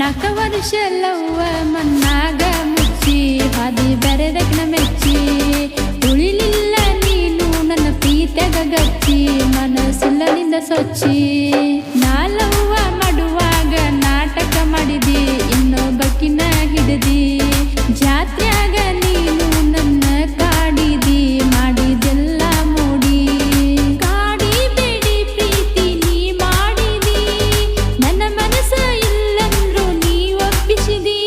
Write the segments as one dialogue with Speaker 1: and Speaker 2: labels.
Speaker 1: ನಾಲ್ಕ ವರ್ಷ ಲವ್ವ ಮನ್ನಾಗ ಮುಚ್ಚಿ ಹಾದಿ ಬೆರೆದಕ್ನ ಮೆಚ್ಚಿ ಉಳಿಲಿಲ್ಲ ನೀನು ನನ್ನ ಪ್ರೀತ್ಯಾಗ ಗಚ್ಚಿ ಮನಸ್ಸಿಲ್ಲ ನಿಂದ ಸೊಚ್ಚಿ ನಾ ಲವ್ವ ಮಾಡುವಾಗ ನಾಟಕ ಮಾಡಿದಿ ಇನ್ನೊಬ್ಬಕಿನ ಹಿಡಿದಿ ಜಾತ್ರ್ಯಾಗ ನೀನು ನನ್ನ ಕಾಡಿದಿ ಮಾಡಿದೆಲ್ಲ ಮೂಡಿ ಕಾಡಿಬೇಡಿ ಪ್ರೀತಿ ನೀ ಮಾಡಿದಿ ನನ್ನ ಮನಸ್ಸ ಇಲ್ಲಂದ್ರು ನೀ ಒಪ್ಪಿಸಿದಿ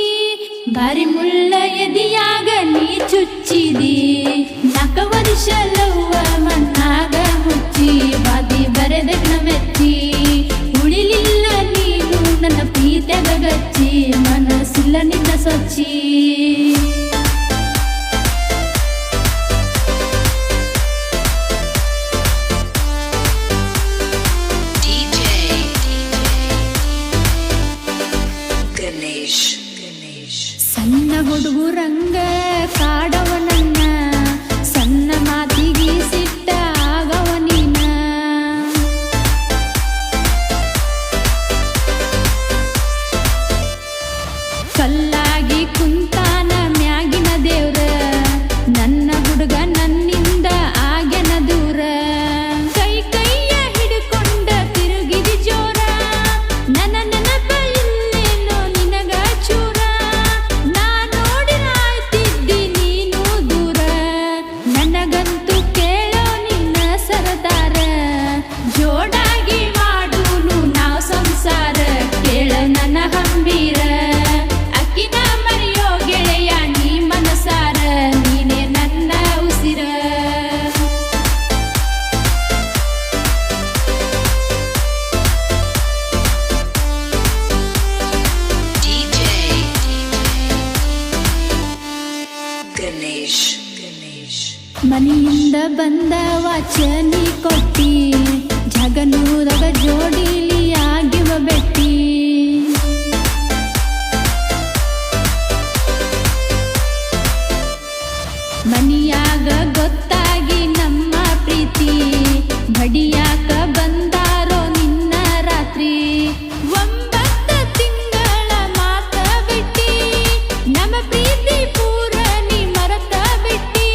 Speaker 1: ಬಾರಿ ಮುಳ್ಳ ಎದಿಯಾಗ ನೀ ಚುಚ್ಚಿದಿ ನಾಲ್ಕ ವರ್ಷ ಲವ್ವ ಮನ್ನಾಗ ಮುಚ್ಚಿ ಬಾದಿ ಬರೆದಕ್ನ ಮೆಚ್ಚಿ ಉಳಿಲಿಲ್ಲ ನೀನು ನನ್ನ ಪ್ರೀತ್ಯಾಗ ಗಚ್ಚಿ ಮನಸ್ಸಿಲ್ಲ ನಿನ್ನ ಸೊಚ್ಚಿ ಸಣ್ಣ ಹುಡುಗುರಂಗ ಕಾಡವ ನನ್ನ ಸಣ್ಣ ಮಾತಿಗೆ ಸಿಟ್ಟ ಆಗವ ನೀನ ಕಲ್ಲಾಗಿ ಕುಂತಾನ ಮ್ಯಾಗಿನ ದೇವ್ರ ನನ್ನ ಹುಡುಗ ನನ್ನಿಂದ ಆಗ್ಯನ ದೂರ ಕೈ ಕೈಯ ಹಿಡ್ಕೊಂಡ ತಿರುಗಿದಿ ಜೋರ ನನ್ನ ನೆನಪ ಇಲ್ಲೇನೋ ನಿನಗ ಚೂರ ನಾ ನೋಡಿರಾಯ್ತಿದ್ದಿ ನೀನು ದೂರ ನನಗಂತೂ ಕೇಳೋ ನಿನ್ನ ಸರದಾರ ಜೋಡಾಗಿ ಮಾಡೂನು ನಾವು ಸಂಸಾರ ಕೇಳ ನನ್ನ ಹಂಬೀರ ಅಕ್ಕಿನ ಮರೆಯೋ ಗೆಳೆಯ ನೀ ಮನಸಾರ ನೀನೆ ನನ್ನ ಉಸಿರ ಮನೆಯಿಂದ ಬಂದ ವಾಚನಿ ಕೊಟ್ಟಿ ಜಗನೂರಗ ಜೋಡಿಲಿ ಆಗಿವ ಬೆಟ್ಟಿ ಮನಿಯಾಗ ಗೊತ್ತಾಗಿ ನಮ್ಮ ಪ್ರೀತಿ ಬಡಿಯಾಕ ಬಂದಾರೋ ನಿನ್ನ ರಾತ್ರಿ 9 ತಿಂಗಳ ಮಾತ ಬಿಟ್ಟಿ ನಮ್ಮ ಪ್ರೀತಿ ಪೂರ ನೀ ಮರತ ಬಿಟ್ಟಿ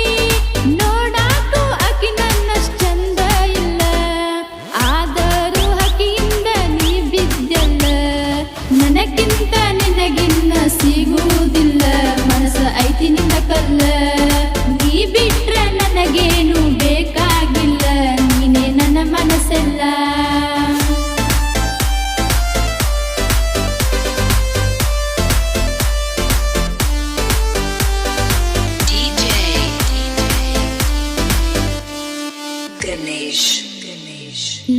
Speaker 1: ನೋಡಾಕು ಆಕಿ ನನ್ನಷ್ಟ ಚಂದ ಇಲ್ಲ ಆದರೂ ಆಕಿಯಿಂದ ನೀ ಬಿದ್ದೆಲ್ಲ ನನಗಿಂತ ನಿನಗಿನ್ನ ಸಿಗುವುದಿಲ್ಲ ಮನಸ್ಸ ಐತಿ ನಿನ್ನ ಕಲ್ಲ ನೀ ಬಿಟ್ರ ನನಗೇನು ಬೇಕಾಗಿಲ್ಲ ನೀನೇ ನನ್ನ ಮನಸ್ಸೆಲ್ಲ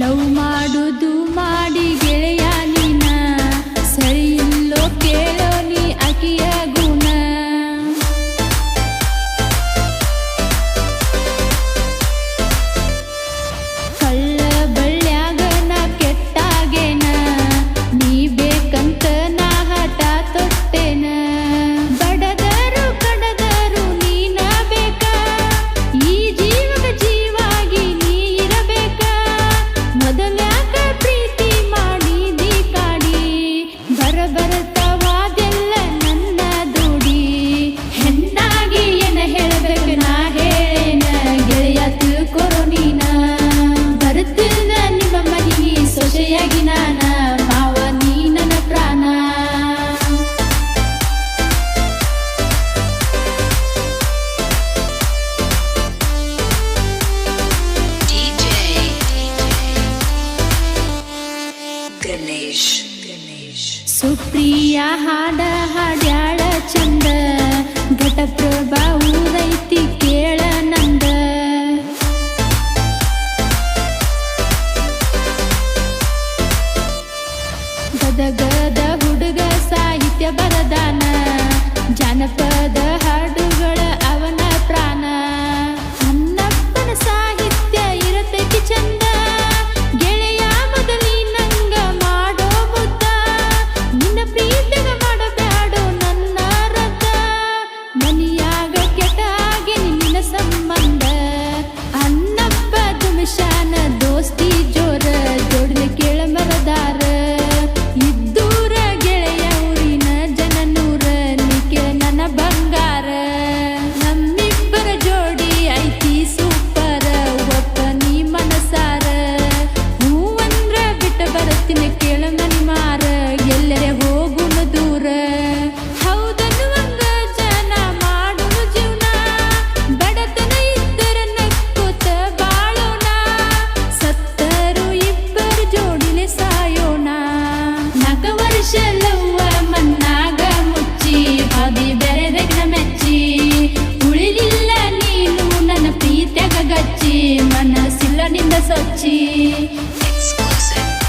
Speaker 1: ಲವ್ ಮಾಡುದು ಮಾಡಿ ಗೆಳೆಯ ನೀನ ಸರಿ ಇಲ್ಲೋ ಕೇಳೋ ನೀ ಆಕಿಯ ಗುಣ ಕಳ್ಳ ಬಳ್ಳ್ಯಾಗ ನಾ ಕೆಟ್ಟಾಗೇನ ನೀ ಬೇಕಂತ ನಾ ಹಠ ತೊಟ್ಟೆನ ಬಡದರು ಕಡದರು ನೀನ ಬೇಕ ಈ ಜೀವದ ಜೀವಾಗಿ ನೀ ಇರಬೇಕ ಮೊದಲ್ಯಾಕ ಪ್ರೀತಿ ಮಾಡ ಕಚ್ಚಿ ಮನಸ್ಸಿಲ್ಲ ನಿಂದ ಸೊಚ್ಚಿ
Speaker 2: Exclusive.